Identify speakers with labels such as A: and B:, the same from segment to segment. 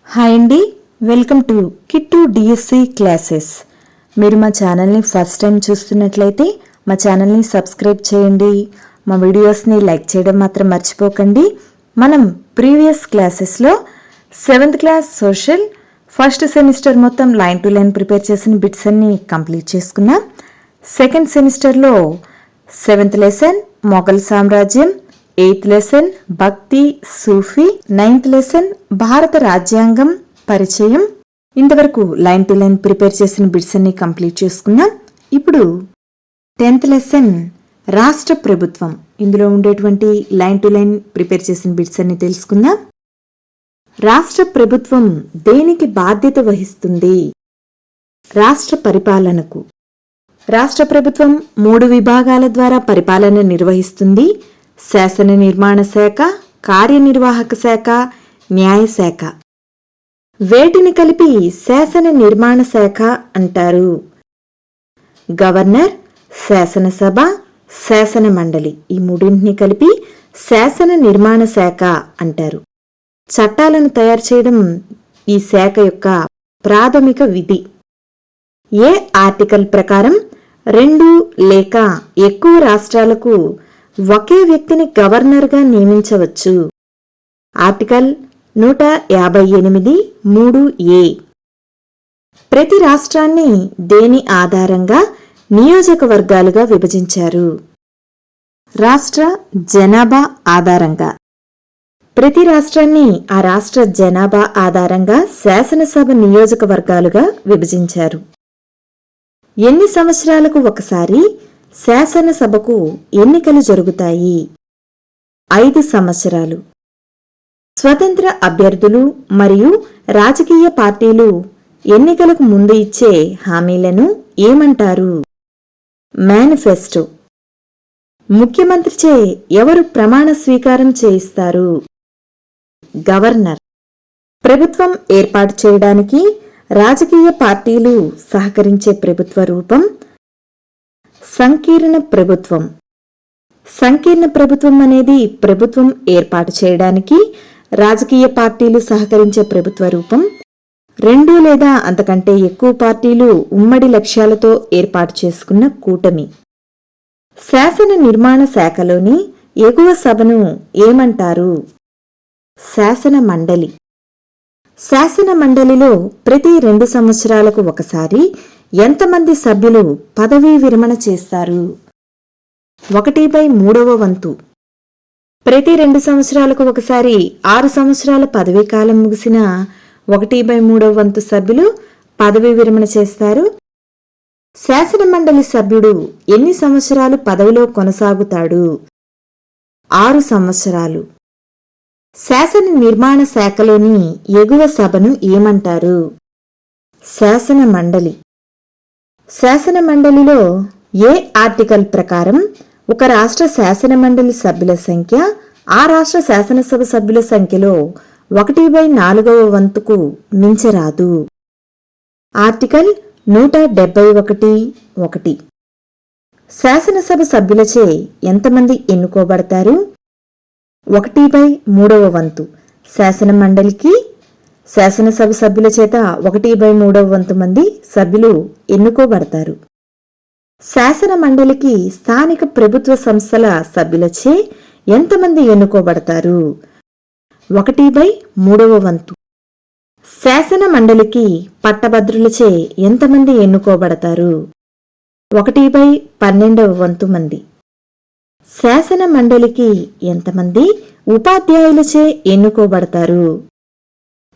A: Hi అండి, welcome to Kittu DSC classes. మీరు మా ఛానల్ని ఫస్ట్ టైం చూస్తున్నట్లయితే మా ఛానల్ని సబ్స్క్రైబ్ చేయండి. మా వీడియోస్ని లైక్ చేయడం మాత్రం మర్చిపోకండి. మనం ప్రీవియస్ క్లాసెస్లో 7th class social first semester మొత్తం లైన్ టు లైన్ ప్రిపేర్ చేసిన బిట్స్ అన్ని కంప్లీట్ చేసుకున్నాం. సెకండ్ సెమిస్టర్లో 7th లెసన్ మొఘల్ సామ్రాజ్యం, 8th లెసన్ భక్తి సూఫీ, 9th లెసన్ భారత రాజ్యాంగం పరిచయం. ఇంతవరకు లైన్ టు లైన్ ప్రిపేర్ చేసిన బిట్స్ అన్ని కంప్లీట్ చేసుకున్నాం. ఇప్పుడు 10th లెసన్ రాష్ట్ర ప్రభుత్వం, ఇందులో ఉండేటువంటి లైన్ టు లైన్ ప్రిపేర్ చేసిన బిట్స్ అన్ని తెలుసుకుందాం. రాష్ట్ర ప్రభుత్వం దేనికి బాధ్యత వహిస్తుంది? రాష్ట్ర పరిపాలనకు. రాష్ట్ర ప్రభుత్వం 3 విభాగాల ద్వారా పరిపాలన నిర్వహిస్తుంది: శాసన నిర్మాణ శాఖ, కార్యనిర్వాహక శాఖ, న్యాయశాఖ. వేటిని కలిపి శాసన నిర్మాణ శాఖ అంటారు? గవర్నర్, శాసనసభ, శాసన మండలి, ఈ మూడింటిని కలిపి శాసన నిర్మాణ శాఖ అంటారు. చట్టాలను తయారు చేయడం ఈ శాఖ యొక్క ప్రాథమిక విధి. ఏ ఆర్టికల్ ప్రకారం 2 లేక ఎక్కువ రాష్ట్రాలకు ఒకే వ్యక్తిని గవర్నర్గా నియమించవచ్చు? Article 158(3)(a). ప్రతి రాష్ట్రాన్ని దేని ఆధారంగా నియోజకవర్గాలుగా విభజించారు? రాష్ట్ర జనాభా ఆధారంగా. ప్రతి రాష్ట్రాన్ని ఆ రాష్ట్ర జనాభా ఆధారంగా శాసనసభ నియోజకవర్గాలుగా విభజించారు. ఎన్ని సంవత్సరాలకు ఒకసారి శాసనసభకు ఎన్నికలు జరుగుతాయి? 5 సంవత్సరాలు. స్వతంత్ర అభ్యర్థులు మరియు రాజకీయ పార్టీలు ఎన్నికలకు ముందు ఇచ్చే హామీలను ఏమంటారు? మేనిఫెస్టో. ముఖ్యమంత్రిచే ఎవరు ప్రమాణ స్వీకారం చేయిస్తారు? గవర్నర్. ప్రభుత్వం ఏర్పాటు చేయడానికి రాజకీయ పార్టీలు సహకరించే ప్రభుత్వ రూపం సంకీర్ణ ప్రభుత్వం. సంకీర్ణ ప్రభుత్వం అనేది ప్రభుత్వం ఏర్పాటు చేయడానికి రాజకీయ పార్టీలు సహకరించే ప్రభుత్వ రూపం. 2 లేదా అంతకంటే ఎక్కువ పార్టీలు ఉమ్మడి లక్ష్యాలతో ఏర్పాటు చేసుకున్న కూటమి. శాసన నిర్మాణ శాఖలోని ఎగువ సభను ఏమంటారు? శాసన మండలి. శాసన మండలిలో ప్రతి 2 సంవత్సరాలకు ఒకసారి ఎంతమంది సభ్యులు పదవీ విరమణ చేస్తారు? 1/3వ వంతు. ప్రతి 2 సంవత్సరాలకు ఒకసారి 6 సంవత్సరాల పదవీ కాలం ముగిసిన 1/3వ వంతు సభ్యులు పదవీ విరమణ చేస్తారు. శాసన మండలి సభ్యుడు ఎన్ని సంవత్సరాలు పదవిలో కొనసాగుతాడు? 6 సంవత్సరాలు. శాసన నిర్మాణ శాఖలోని ఎగువ సభను ఏమంటారు? శాసన మండలి. శాసన మండలిలో ఏ ఆర్టికల్ ప్రకారం ఒక రాష్ట్ర శాసన మండలి సభ్యుల సంఖ్య ఆ రాష్ట్ర శాసనసభ సభ్యుల సంఖ్యలో 1/4వ వంతుకు మించరాదు? ఆర్టికల్ 171(1). శాసనసభ సభ్యులచే ఎంతమంది ఎన్నుకోబడతారు? 1/3వ వంతు. శాసన మండలికి శాసనసభ సభ్యుల చేత 1/3వ వంతు మంది సభ్యులు ఎన్నుకోబడతారు. శాసన మండలికి స్థానిక ప్రభుత్వ సంస్థల సభ్యులచే ఎంతమంది ఎన్నుకోబడతారు? 1/3వ వంతు. శాసన మండలికి పట్టభద్రులచే ఎంతమంది ఎన్నుకోబడతారు? 1/12వ వంతు మంది. శాసన మండలికి ఎంతమంది ఉపాధ్యాయులచే ఎన్నుకోబడతారు?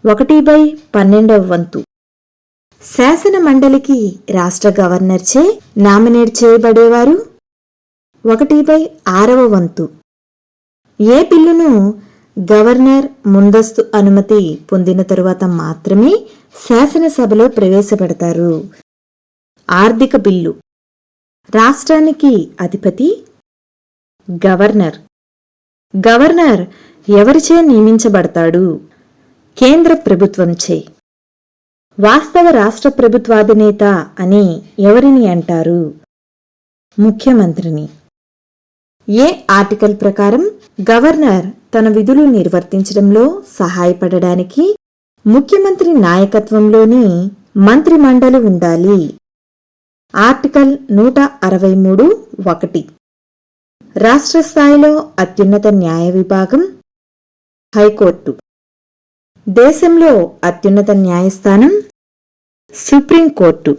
A: 1/12వ వంతు. శాసన మండలికి రాష్ట్ర గవర్నర్చే నామినేట్ చేయబడేవారు? 1/6వ వంతు. ఏ బిల్లును గవర్నర్ ముందస్తు అనుమతి పొందిన తరువాత మాత్రమే శాసనసభలో ప్రవేశపెడతారు? ఆర్థిక బిల్లు. రాష్ట్రానికి అధిపతి గవర్నర్. గవర్నర్ ఎవరిచే నియమించబడతాడు? కేంద్ర ప్రభుత్వంచే. వాస్తవ రాష్ట్ర ప్రభుత్వాధినేత అని ఎవరిని అంటారు? ముఖ్యమంత్రిని. ఏ ఆర్టికల్ ప్రకారం గవర్నర్ తన విధులు నిర్వర్తించడంలో సహాయపడడానికి ముఖ్యమంత్రి నాయకత్వంలోని మంత్రిమండలి ఉండాలి. ఆర్టికల్ 163(1). రాష్ట్ర స్థాయిలో అత్యున్నత న్యాయ విభాగం హైకోర్టు. దేశంలో అత్యున్నత న్యాయస్థానం సుప్రీంకోర్టు.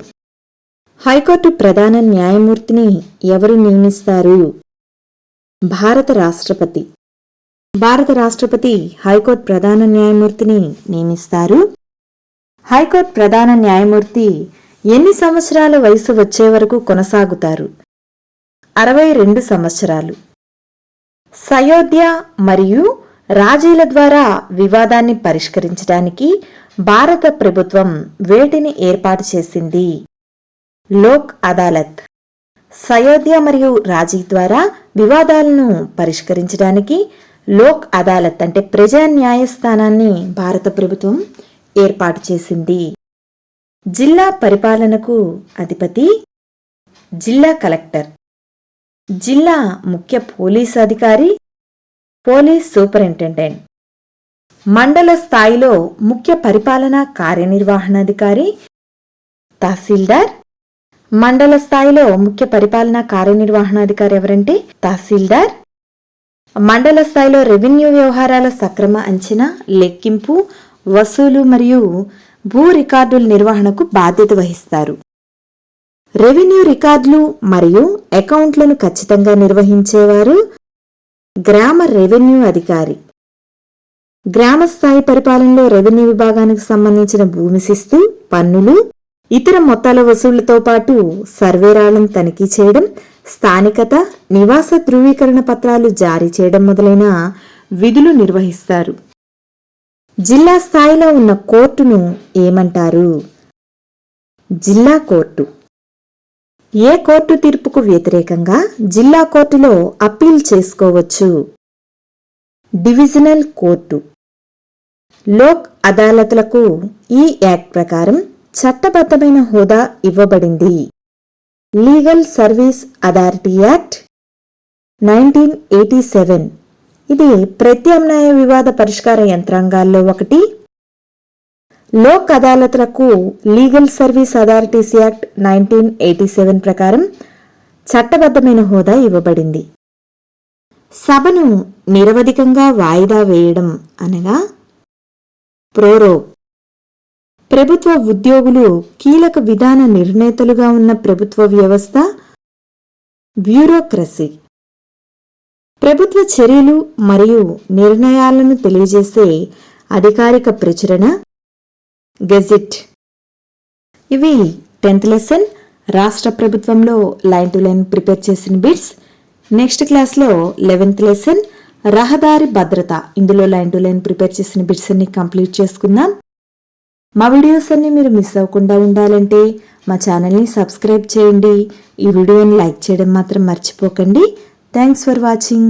A: హైకోర్టు ప్రధాన న్యాయమూర్తిని ఎవరు నియమిస్తారు? భారత రాష్ట్రపతి. భారత రాష్ట్రపతి హైకోర్టు ప్రధాన న్యాయమూర్తిని నియమిస్తారు. హైకోర్టు ప్రధాన న్యాయమూర్తి ఎన్ని సంవత్సరాల వయసు వచ్చే వరకు కొనసాగుతారు? 62 సంవత్సరాలు. సయోధ్య మరియు రాజీల ద్వారా వివాదాన్ని పరిష్కరించడానికి భారత ప్రభుత్వం వేటిని ఏర్పాటు చేసింది? లోక్ అదాలత్. సయోధ్య మరియు రాజీ ద్వారా వివాదాలను పరిష్కరించడానికి లోక్ అదాలత్ అంటే ప్రజా న్యాయస్థానాన్ని భారత ప్రభుత్వం ఏర్పాటు చేసింది. జిల్లా పరిపాలనకు అధిపతి జిల్లా కలెక్టర్. జిల్లా ముఖ్య పోలీస్ అధికారి పోలీస్ సూపరింటెండెంట్. మండల స్థాయిలో ముఖ్య పరిపాలనా కార్యనిర్వహణాధికారి తహసీల్దార్. మండల స్థాయిలో ముఖ్య పరిపాలనా కార్యనిర్వహణాధికారి ఎవరంటే తహసీల్దార్. మండల స్థాయిలో రెవెన్యూ వ్యవహారాల సక్రమ అంచనా, లెక్కింపు, వసూలు మరియు భూ రికార్డుల నిర్వహణకు బాధ్యత వహిస్తారు. రెవెన్యూ రికార్డులు మరియు అకౌంట్లను ఖచ్చితంగా నిర్వహించేవారు గ్రామ రెవెన్యూ అధికారి. గ్రామ స్థాయి పరిపాలనలో రెవెన్యూ విభాగానికి సంబంధించిన భూమి శిస్తు, పన్నులు, ఇతర మొత్తాల వసూళ్లతో పాటు సర్వేరాలను తనిఖీ చేయడం, స్థానికత, నివాస ధృవీకరణ పత్రాలు జారీ చేయడం మొదలైన విధులు నిర్వహిస్తారు. జిల్లా స్థాయిలో ఉన్న కోర్టును ఏమంటారు? జిల్లా కోర్టు. ఏ కోర్టు తీర్పుకు వ్యతిరేకంగా జిల్లా కోర్టులో అప్పీల్ చేసుకోవచ్చు? Divisional court. లోక్ అదాలత్లకు ఈ యాక్ట్ ప్రకారం చట్టబద్ధమైన హోదా ఇవ్వబడింది. Legal service authority act 1987. ఇది ప్రత్యామ్నాయ వివాద పరిష్కార యంత్రాంగాల్లో ఒకటి. లోక్ అదాలత్లకు లీగల్ సర్వీస్ అథారిటీస్ యాక్ట్ 1987 ప్రకారం చట్టబద్ధమైన హోదా ఇవ్వబడింది. సభను నిరవధికంగా వాయిదా వేయడం అనగా ప్రోరోగ్. ప్రభుత్వ ఉద్యోగులు కీలక విధాన నిర్ణేతలుగా ఉన్న ప్రభుత్వ వ్యవస్థ బ్యూరోక్రసీ. ప్రభుత్వ చర్యలు మరియు నిర్ణయాలను తెలియజేసే అధికారిక ప్రచురణ గెజిట్. ఇవి 10th లెసన్ రాష్ట్ర ప్రభుత్వంలో లైన్ టు లైన్ ప్రిపేర్ చేసిన బిట్స్. నెక్స్ట్ క్లాస్లో 11th లెసన్ రహదారి భద్రత, ఇందులో లైన్ టు లైన్ ప్రిపేర్ చేసిన బిట్స్ అన్ని కంప్లీట్ చేసుకుందాం. మా వీడియోస్ అన్ని మీరు మిస్ అవ్వకుండా ఉండాలంటే మా ఛానల్ని సబ్స్క్రైబ్ చేయండి. ఈ వీడియోని లైక్ చేయడం మాత్రం మర్చిపోకండి. Thanks for watching.